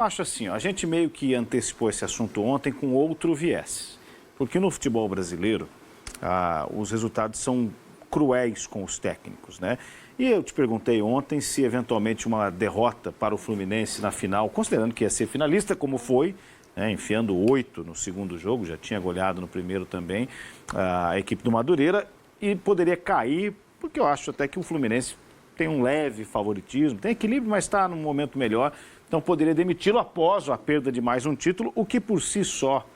Acho assim, ó, a gente meio que antecipou esse assunto ontem com outro viés. Porque no futebol brasileiro, os resultados são cruéis com os técnicos, né? E eu te perguntei ontem se eventualmente uma derrota para o Fluminense na final, considerando que ia ser finalista, como foi, né, enfiando 8 no segundo jogo, já tinha goleado no primeiro também, a equipe do Madureira, e poderia cair, porque eu acho até que o Fluminense tem um leve favoritismo, tem equilíbrio, mas está num momento melhor, então poderia demiti-lo após a perda de mais um título, o que por si só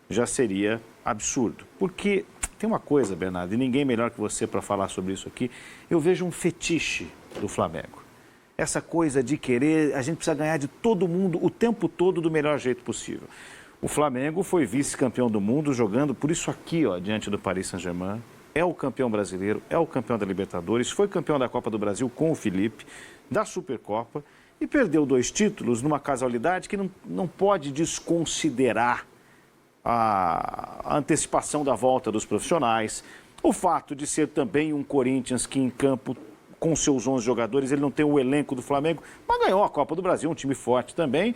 já seria absurdo. Porque tem uma coisa, Bernardo, e ninguém melhor que você para falar sobre isso aqui, eu vejo um fetiche do Flamengo. Essa coisa de querer, a gente precisa ganhar de todo mundo o tempo todo do melhor jeito possível. O Flamengo foi vice-campeão do mundo jogando por isso aqui, ó, diante do Paris Saint-Germain. É o campeão brasileiro, é o campeão da Libertadores, foi campeão da Copa do Brasil com o Felipe, da Supercopa e perdeu 2 títulos numa casualidade que não pode desconsiderar a antecipação da volta dos profissionais, o fato de ser também um Corinthians que em campo, com seus 11 jogadores, ele não tem o elenco do Flamengo, mas ganhou a Copa do Brasil, um time forte também,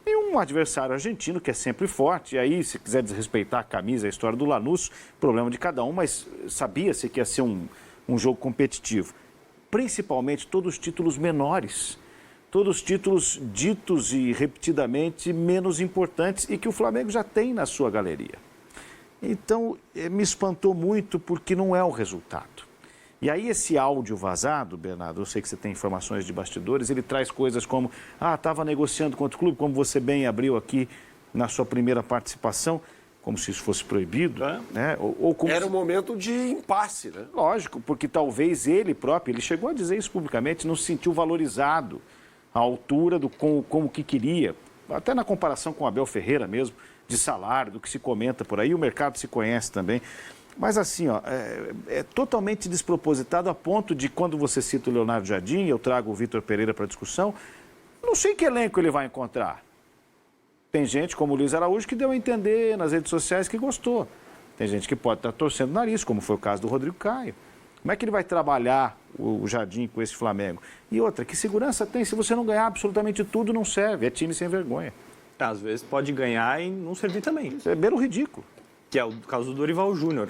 e um adversário argentino que é sempre forte. E aí, se quiser desrespeitar a camisa, a história do Lanús, problema de cada um, mas sabia-se que ia ser um jogo competitivo. Principalmente todos os títulos menores, todos os títulos ditos e repetidamente menos importantes e que o Flamengo já tem na sua galeria. Então, me espantou muito porque não é o resultado. E aí esse áudio vazado, Bernardo, eu sei que você tem informações de bastidores, ele traz coisas como, estava negociando com outro clube, como você bem abriu aqui na sua primeira participação, como se isso fosse proibido, né? Ou como Era um momento de impasse, né? Lógico, porque talvez ele próprio, ele chegou a dizer isso publicamente, não se sentiu valorizado à altura do como que queria, até na comparação com o Abel Ferreira mesmo, de salário, do que se comenta por aí, o mercado se conhece também. Mas assim, ó, é totalmente despropositado a ponto de, quando você cita o Leonardo Jardim, eu trago o Vitor Pereira para discussão, não sei que elenco ele vai encontrar. Tem gente como o Luiz Araújo que deu a entender nas redes sociais que gostou. Tem gente que pode estar torcendo o nariz, como foi o caso do Rodrigo Caio. Como é que ele vai trabalhar o Jardim com esse Flamengo? E outra, que segurança tem? Se você não ganhar absolutamente tudo, não serve. É time sem vergonha. Às vezes pode ganhar e não servir também. É beiro ridículo. Que é o caso do Dorival Júnior.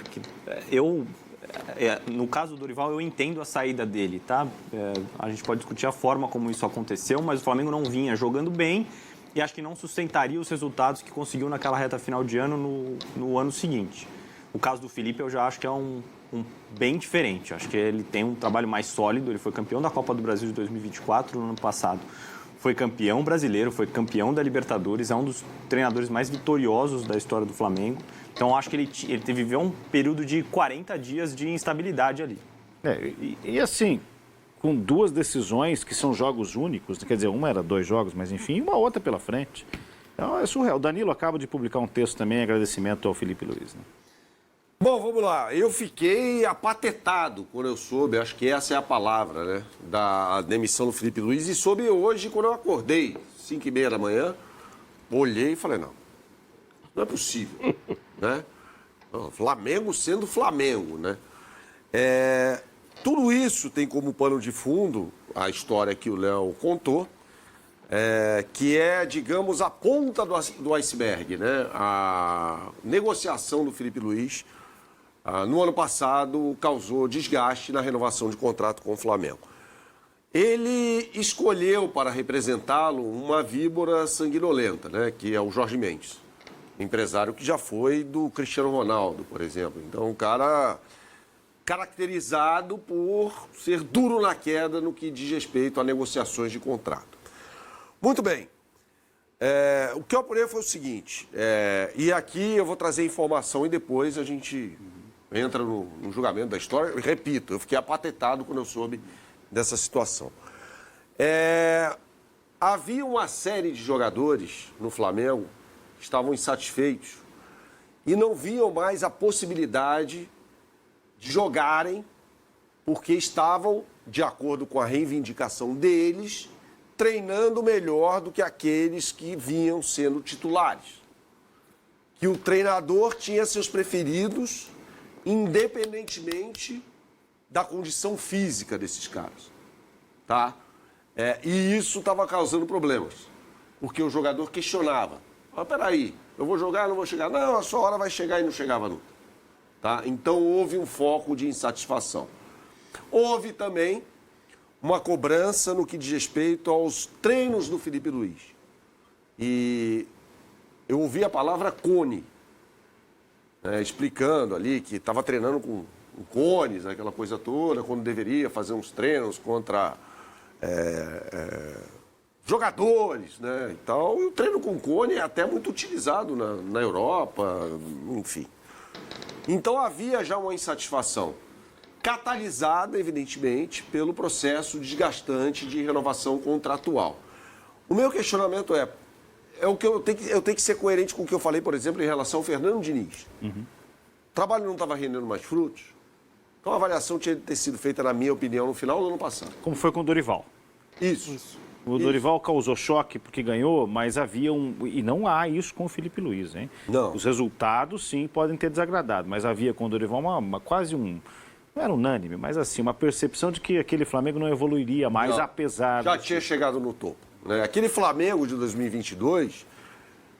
No caso do Dorival, eu entendo a saída dele, tá? A gente pode discutir a forma como isso aconteceu, mas o Flamengo não vinha jogando bem e acho que não sustentaria os resultados que conseguiu naquela reta final de ano no ano seguinte. O caso do Felipe eu já acho que é um bem diferente. Acho que ele tem um trabalho mais sólido, ele foi campeão da Copa do Brasil de 2024 no ano passado. Foi campeão brasileiro, foi campeão da Libertadores, é um dos treinadores mais vitoriosos da história do Flamengo. Então, acho que ele viveu um período de 40 dias de instabilidade ali. E assim, com 2 decisões que são jogos únicos, quer dizer, uma era 2 jogos, mas enfim, uma outra pela frente. Então, é surreal. O Danilo acaba de publicar um texto também em agradecimento ao Felipe Luiz, né? Bom, vamos lá. Eu fiquei apatetado quando eu soube, acho que essa é a palavra, né? Da demissão do Felipe Luiz. E soube hoje, quando eu acordei, 5h30 da manhã, olhei e falei, não é possível, né? Flamengo sendo Flamengo, né? Tudo isso tem como pano de fundo a história que o Léo contou, que é, digamos, a ponta do iceberg, né? A negociação do Felipe Luiz no ano passado causou desgaste na renovação de contrato com o Flamengo. Ele escolheu para representá-lo uma víbora sanguinolenta, né? Que é o Jorge Mendes, empresário que já foi do Cristiano Ronaldo, por exemplo. Então, um cara caracterizado por ser duro na queda no que diz respeito a negociações de contrato. Muito bem. O que eu apurei foi o seguinte, e aqui eu vou trazer informação e depois a gente entra no julgamento da história. Eu repito, eu fiquei apatetado quando eu soube dessa situação. Havia uma série de jogadores no Flamengo que estavam insatisfeitos e não viam mais a possibilidade de jogarem porque estavam, de acordo com a reivindicação deles, treinando melhor do que aqueles que vinham sendo titulares. Que o treinador tinha seus preferidos, independentemente da condição física desses caras, tá? E isso estava causando problemas. porque o jogador questionava. Mas peraí, eu vou jogar, não vou chegar? Não, a sua hora vai chegar e não chegava nunca. Tá? Então houve um foco de insatisfação. Houve também uma cobrança no que diz respeito aos treinos do Felipe Luiz. E eu ouvi a palavra cone, né, explicando ali que estava treinando com cones, aquela coisa toda, quando deveria fazer uns treinos contra jogadores, né, e tal. E o treino com cone é até muito utilizado na Europa, enfim. Então havia já uma insatisfação, catalisada, evidentemente, pelo processo desgastante de renovação contratual. O meu questionamento é o que eu tenho que ser coerente com o que eu falei, por exemplo, em relação ao Fernando Diniz. O trabalho não estava rendendo mais frutos, então a avaliação tinha de ter sido feita, na minha opinião, no final do ano passado. Como foi com o Dorival. Isso. O Dorival causou choque porque ganhou, mas havia e não há isso com o Felipe Luiz, hein? Não. Os resultados, sim, podem ter desagradado, mas havia com o Dorival quase não era unânime, mas assim, uma percepção de que aquele Flamengo não evoluiria mais, Não. apesar... Já tinha chegado no topo, né? Aquele Flamengo de 2022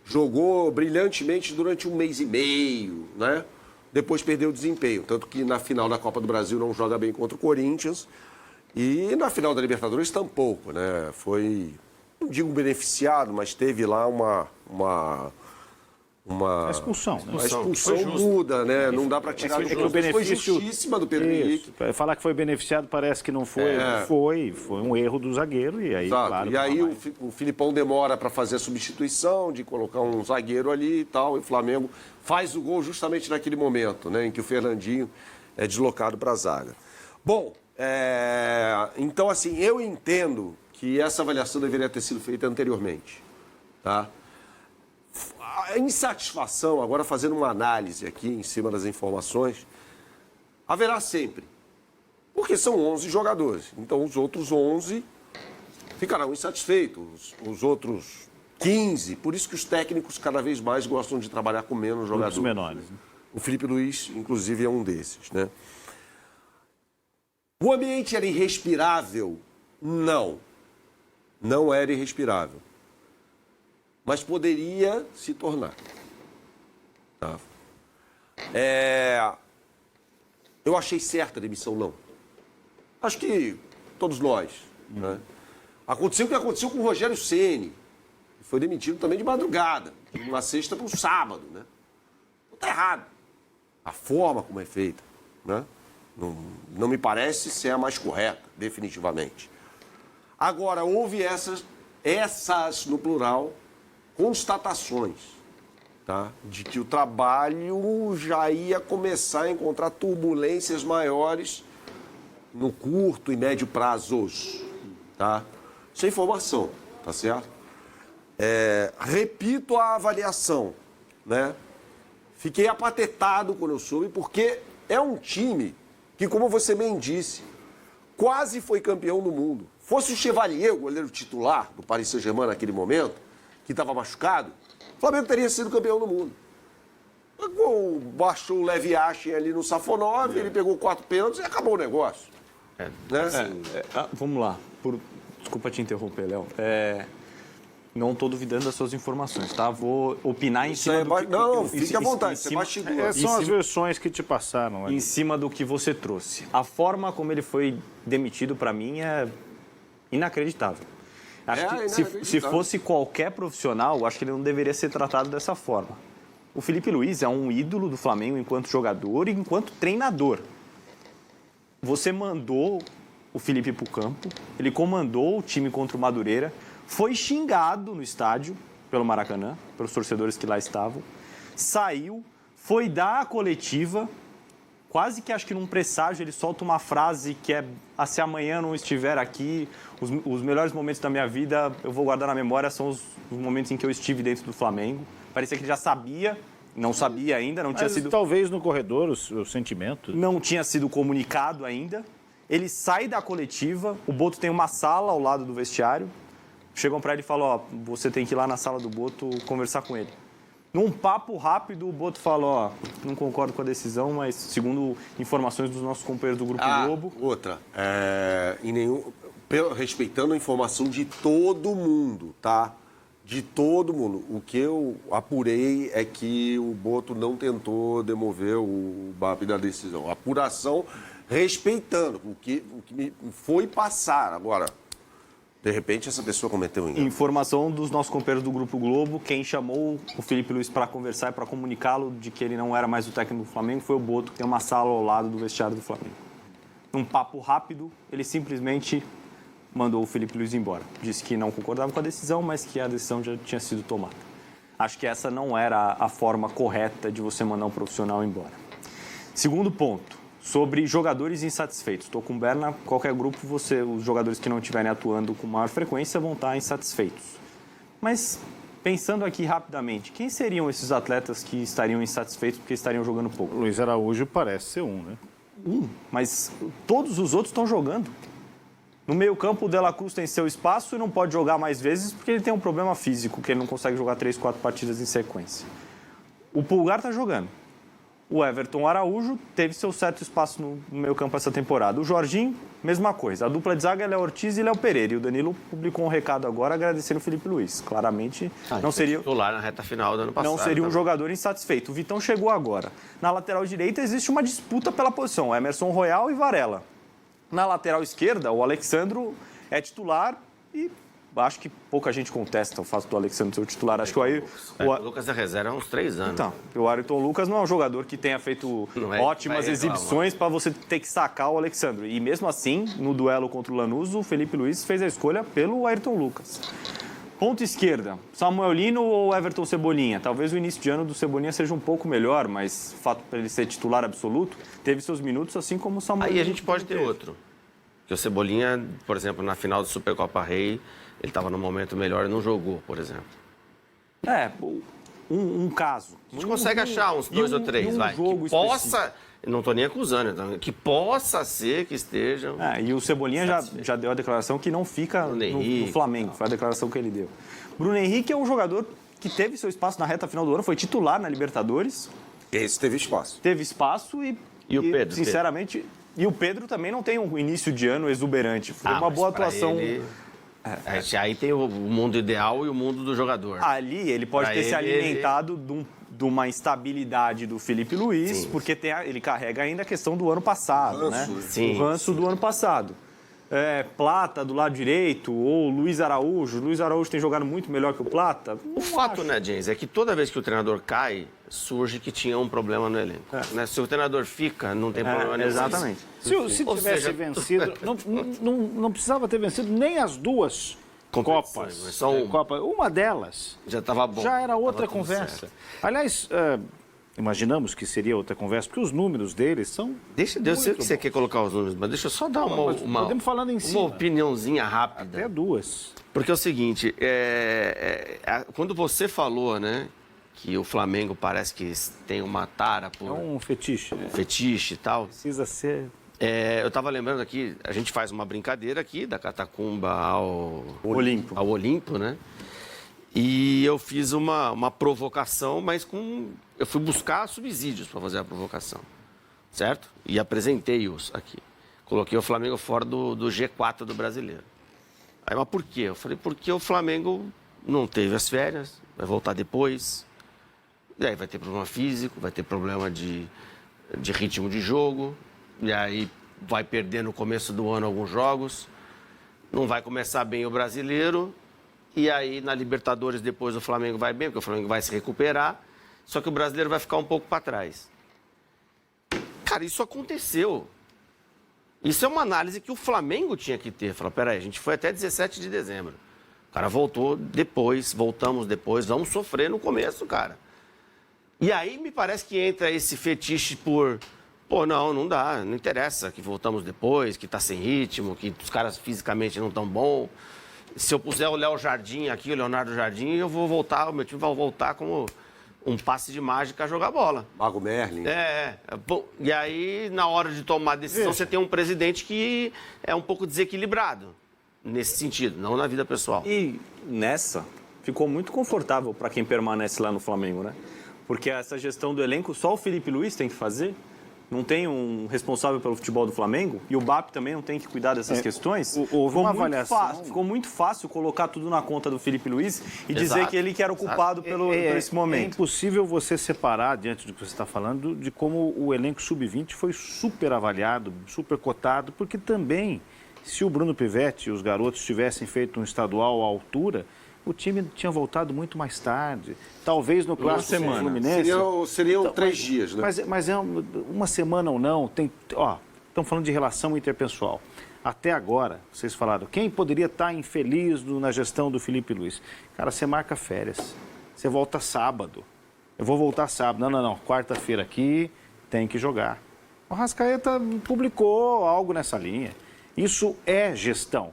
jogou brilhantemente durante 1 mês e meio, né? Depois perdeu o desempenho, tanto que na final da Copa do Brasil não joga bem contra o Corinthians e na final da Libertadores tampouco, né? Foi, não digo beneficiado, mas teve lá uma expulsão, né? A expulsão muda, né? Não dá para tirar do jogo. Foi justíssima do Pedro Henrique. Falar que foi beneficiado parece que não foi. Foi um erro do zagueiro e aí, Exato. claro... E aí o Filipão demora para fazer a substituição, de colocar um zagueiro ali e tal, e o Flamengo faz o gol justamente naquele momento, né? Em que o Fernandinho é deslocado para a zaga. Bom, então assim, eu entendo que essa avaliação deveria ter sido feita anteriormente, tá? A insatisfação, agora fazendo uma análise aqui em cima das informações, haverá sempre. Porque são 11 jogadores. Então, os outros 11 ficarão insatisfeitos. Os outros 15. Por isso que os técnicos cada vez mais gostam de trabalhar com menos jogadores. Os menores. Né? O Felipe Luiz, inclusive, é um desses, né? O ambiente era irrespirável? Não. Não era irrespirável. Mas poderia se tornar. Tá? Eu achei certa a demissão, não. Acho que todos nós. Né? Aconteceu o que aconteceu com o Rogério Ceni. Foi demitido também de madrugada, de uma sexta para um sábado. Né? Não está errado. A forma como é feita, né? Não me parece ser a mais correta, definitivamente. Agora, houve essas no plural, constatações, tá? De que o trabalho já ia começar a encontrar turbulências maiores no curto e médio prazos. Tá? Isso é informação, tá certo? Repito a avaliação, né? Fiquei apatetado quando eu soube, porque é um time que, como você bem disse, quase foi campeão do mundo. Fosse o Chevalier, o goleiro titular do Paris Saint-Germain naquele momento, que estava machucado, o Flamengo teria sido campeão do mundo. Baixou o Leviache ali no Safonov, ele pegou 4 pênaltis e acabou o negócio. Né? Vamos lá. Desculpa te interromper, Léo. Não estou duvidando das suas informações, tá? Vou opinar em cima do que... Não, fique à vontade, você bastidor. São as versões que te passaram. Ali. Em cima do que você trouxe. A forma como ele foi demitido, para mim, é inacreditável. Acho que se fosse qualquer profissional, acho que ele não deveria ser tratado dessa forma. O Felipe Luiz é um ídolo do Flamengo enquanto jogador e enquanto treinador. Você mandou o Felipe para o campo, ele comandou o time contra o Madureira, foi xingado no estádio pelo Maracanã, pelos torcedores que lá estavam, saiu, foi dar a coletiva, quase que acho que num presságio ele solta uma frase que é: se amanhã não estiver aqui, os melhores momentos da minha vida eu vou guardar na memória são os momentos em que eu estive dentro do Flamengo. Parecia que ele já sabia, não sabia ainda, não tinha sido... Talvez no corredor o sentimento... Não tinha sido comunicado ainda. Ele sai da coletiva, o Boto tem uma sala ao lado do vestiário, chegam para ele e falam: você tem que ir lá na sala do Boto conversar com ele. Num papo rápido, o Boto fala: não concordo com a decisão, mas segundo informações dos nossos companheiros do Grupo Globo... Outra, respeitando a informação de todo mundo, tá? de todo mundo. O que eu apurei é que o Boto não tentou demover o BAP da decisão. Apuração respeitando o que me foi passar. Agora, de repente, essa pessoa cometeu um engano. Informação dos nossos companheiros do Grupo Globo, quem chamou o Felipe Luiz para conversar e para comunicá-lo de que ele não era mais o técnico do Flamengo foi o Boto, que tem uma sala ao lado do vestiário do Flamengo. Num papo rápido, ele simplesmente mandou o Felipe Luiz embora. Disse que não concordava com a decisão, mas que a decisão já tinha sido tomada. Acho que essa não era a forma correta de você mandar um profissional embora. Segundo ponto, sobre jogadores insatisfeitos. Estou com o Berna, qualquer grupo, os jogadores que não estiverem atuando com maior frequência vão estar insatisfeitos. Mas, pensando aqui rapidamente, quem seriam esses atletas que estariam insatisfeitos porque estariam jogando pouco? Luiz Araújo parece ser um, né? Mas todos os outros estão jogando. No meio-campo, o De La Cruz tem seu espaço e não pode jogar mais vezes porque ele tem um problema físico, que ele não consegue jogar 3, 4 partidas em sequência. O Pulgar está jogando. O Everton Araújo teve seu certo espaço no meio-campo essa temporada. O Jorginho, mesma coisa. A dupla de zaga é Léo Ortiz e Léo Pereira. E o Danilo publicou um recado agora agradecendo o Felipe Luiz. Claramente, não seria... titular na reta final do ano passado. Não seria um jogador insatisfeito. O Vitão chegou agora. Na lateral direita existe uma disputa pela posição. Emerson Royal e Varela. Na lateral esquerda, o Alexandro é titular e acho que pouca gente contesta o fato do Alexandro ser o titular. Acho que O Lucas é reserva há uns 3 anos. Então, o Ayrton Lucas não é um jogador que tenha feito ótimas exibições para você ter que sacar o Alexandro. E mesmo assim, no duelo contra o Lanús, o Felipe Luiz fez a escolha pelo Ayrton Lucas. Ponta esquerda, Samuel Lino ou Everton Cebolinha? Talvez o início de ano do Cebolinha seja um pouco melhor, mas o fato de ele ser titular absoluto, teve seus minutos, assim como o Samuel Lino. Aí a gente pode ter outro. Porque o Cebolinha, por exemplo, na final do Supercopa Rei, ele estava no momento melhor e não jogou, por exemplo. Um caso. A gente consegue achar uns 2 ou 3, vai. Que possa... Não estou nem acusando, então, que possa ser que estejam... E o Cebolinha já deu a declaração que não fica no Flamengo. Foi a declaração que ele deu. Bruno Henrique é um jogador que teve seu espaço na reta final do ano, foi titular na Libertadores. Esse teve espaço. Teve espaço E o Pedro? Sinceramente... E o Pedro também não tem um início de ano exuberante. Foi uma boa atuação... Aí tem o mundo ideal e o mundo do jogador. Ali ele pode ter se alimentado de uma instabilidade do Felipe Luiz, Sim. porque ele carrega ainda a questão do ano passado, né? Sim. O ranço do ano passado. Plata do lado direito, ou Luiz Araújo. Luiz Araújo tem jogado muito melhor que o Plata. O fato, né, James, é que toda vez que o treinador cai, surge que tinha um problema no elenco. Né? Se o treinador fica, não tem problema nenhum. Exatamente. Se tivesse vencido, não precisava ter vencido nem as duas Copas. Só uma delas já estava bom. Já era outra Tava tudo conversa. certo. Aliás, imaginamos que seria outra conversa, porque os números deles são. Eu sei que você quer colocar os números, mas deixa eu só dar podemos falando em cima. uma opiniãozinha rápida. Até 2. Porque é o seguinte, quando você falou, né, que o Flamengo parece que tem uma tara por... É um fetiche, né? Fetiche e tal. Precisa ser. Eu estava lembrando aqui, a gente faz uma brincadeira aqui da Catacumba ao Olimpo, né? E eu fiz uma provocação, mas eu fui buscar subsídios para fazer a provocação, certo? E apresentei-os aqui. Coloquei o Flamengo fora do G4 do Brasileiro. Aí, mas por quê? Eu falei, porque o Flamengo não teve as férias, vai voltar depois. E aí vai ter problema físico, vai ter problema de ritmo de jogo. E aí vai perder no começo do ano alguns jogos. Não vai começar bem o Brasileiro. E aí na Libertadores depois o Flamengo vai bem, porque o Flamengo vai se recuperar. Só que o Brasileiro vai ficar um pouco para trás. Cara, isso aconteceu. Isso é uma análise que o Flamengo tinha que ter. Falar, peraí, a gente foi até 17 de dezembro. O cara voltou depois, voltamos depois, vamos sofrer no começo, cara. E aí me parece que entra esse fetiche por... não dá, não interessa que voltamos depois, que tá sem ritmo, que os caras fisicamente não tão bom. Se eu puser o Léo Jardim aqui, o Leonardo Jardim, eu vou voltar, o meu time vai voltar como um passe de mágica a jogar bola. Mago Merlin. Bom, e aí, na hora de tomar a decisão, você tem um presidente que é um pouco desequilibrado, nesse sentido, não na vida pessoal. E nessa, ficou muito confortável para quem permanece lá no Flamengo, né? Porque essa gestão do elenco só o Felipe Luiz tem que fazer. Não tem um responsável pelo futebol do Flamengo? E o BAP também não tem que cuidar dessas questões? Houve uma avaliação... Ficou muito fácil colocar tudo na conta do Felipe Luiz e dizer que ele que era o culpado por esse momento. É impossível você separar, diante do que você está falando, de como o elenco sub-20 foi super avaliado, super cotado, porque também, se o Bruno Pivetti e os garotos tivessem feito um estadual à altura, o time tinha voltado muito mais tarde. Talvez no clássico do Fluminense... Seriam 3 dias, né? Mas é uma semana ou não. Estamos falando de relação interpessoal. Até agora, vocês falaram, quem poderia estar infeliz na gestão do Felipe Luiz? Cara, você marca férias. Você volta sábado. Eu vou voltar sábado. Não. Quarta-feira aqui tem que jogar. O Arrascaeta publicou algo nessa linha. Isso é gestão.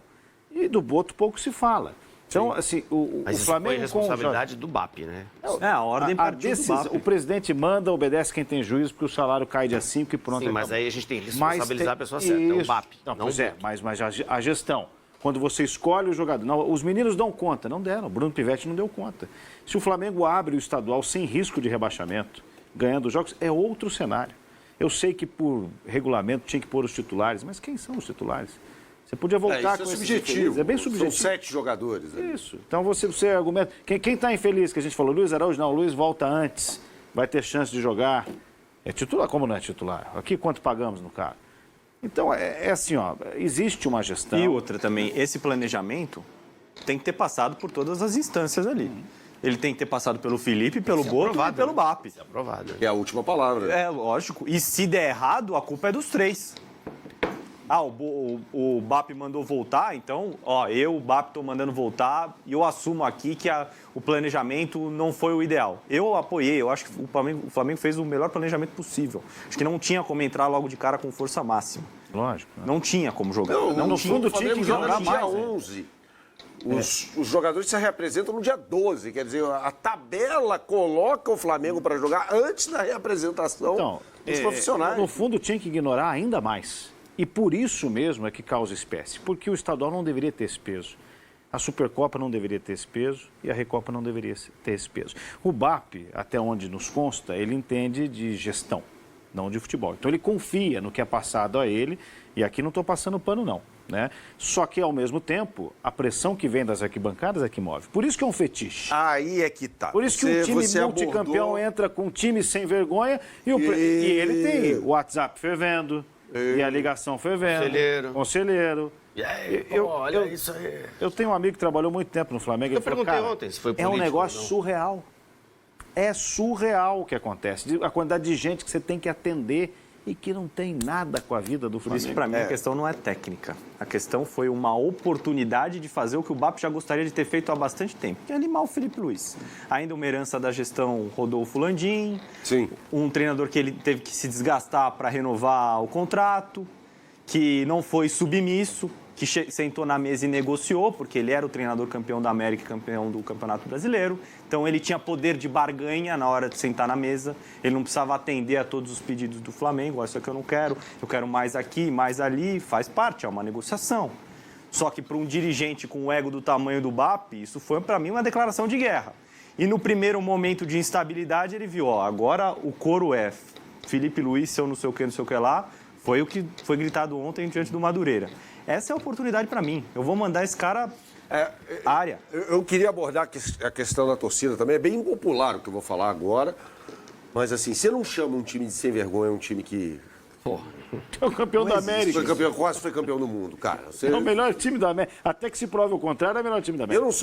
E do Boto pouco se fala. Então, assim, Mas o Flamengo... foi responsabilidade do BAP, né? A ordem partiu do BAP. O presidente manda, obedece quem tem juízo, porque o salário cai dia 5 e pronto. Sim, mas aí a gente tem que responsabilizar a pessoa certa, é o BAP. Não, pois é, mas a gestão, quando você escolhe o jogador... Não, os meninos dão conta, não deram, o Bruno Pivetti não deu conta. Se o Flamengo abre o estadual sem risco de rebaixamento, ganhando jogos, é outro cenário. Eu sei que por regulamento tinha que pôr os titulares, mas quem são os titulares? Você podia voltar com esse subjetivo. É bem subjetivo. São 7 jogadores. Né? Isso. Então você argumenta. Quem está infeliz, que a gente falou, Luiz Araújo, não, o Luiz volta antes, vai ter chance de jogar. É titular? Como não é titular? Aqui quanto pagamos no cara? Então, é assim, existe uma gestão. E outra também, esse planejamento tem que ter passado por todas as instâncias ali. Ele tem que ter passado pelo Felipe, pelo Boto e pelo BAP. Isso é aprovado. É a última palavra. É, lógico. E se der errado, a culpa é dos 3. O BAP mandou voltar, então, o BAP estou mandando voltar e eu assumo aqui que o planejamento não foi o ideal. Eu apoiei, eu acho que o Flamengo fez o melhor planejamento possível. Acho que não tinha como entrar logo de cara com força máxima. Lógico. Não tinha como jogar. No fundo, tinha que jogar mais. Dia 11. Os jogadores se reapresentam no dia 12. Quer dizer, a tabela coloca o Flamengo para jogar antes da reapresentação dos profissionais. No fundo, tinha que ignorar ainda mais. E por isso mesmo é que causa espécie. Porque o estadual não deveria ter esse peso. A Supercopa não deveria ter esse peso e a Recopa não deveria ter esse peso. O BAP, até onde nos consta, ele entende de gestão, não de futebol. Então ele confia no que é passado a ele, e aqui não estou passando pano não. Né? Só que, ao mesmo tempo, a pressão que vem das arquibancadas é que move. Por isso que é um fetiche. Aí é que tá. Por isso que um time multicampeão entra com um time sem vergonha e ele tem o WhatsApp fervendo. E a ligação fervendo. Conselheiro. E aí, olha isso aí. Eu tenho um amigo que trabalhou muito tempo no Flamengo. Eu perguntei ontem se foi político. É um negócio surreal. É surreal o que acontece. A quantidade de gente que você tem que atender e que não tem nada com a vida do Flamengo. Por isso, para mim, a questão não é técnica. A questão foi uma oportunidade de fazer o que o BAP já gostaria de ter feito há bastante tempo, que é limar o Felipe Luiz. Ainda uma herança da gestão Rodolfo Landim. Sim. Um treinador que ele teve que se desgastar para renovar o contrato, que não foi submisso, que sentou na mesa e negociou, porque ele era o treinador campeão da América e campeão do Campeonato Brasileiro. Então, ele tinha poder de barganha na hora de sentar na mesa. Ele não precisava atender a todos os pedidos do Flamengo. Isso aqui eu não quero, eu quero mais aqui, mais ali. Faz parte, é uma negociação. Só que para um dirigente com o ego do tamanho do BAP, isso foi, para mim, uma declaração de guerra. E no primeiro momento de instabilidade, ele viu, agora o coro é Felipe Luiz, seu não sei o que lá. Foi o que foi gritado ontem diante do Madureira. Essa é a oportunidade para mim. Eu vou mandar esse cara à área. Eu queria abordar a questão da torcida também. É bem impopular o que eu vou falar agora. Mas, assim, você não chama um time de sem vergonha, um time que... É o campeão da América. Quase foi campeão do mundo, cara. É o melhor time da América. Até que se prove o contrário, é o melhor time da América. Eu não sou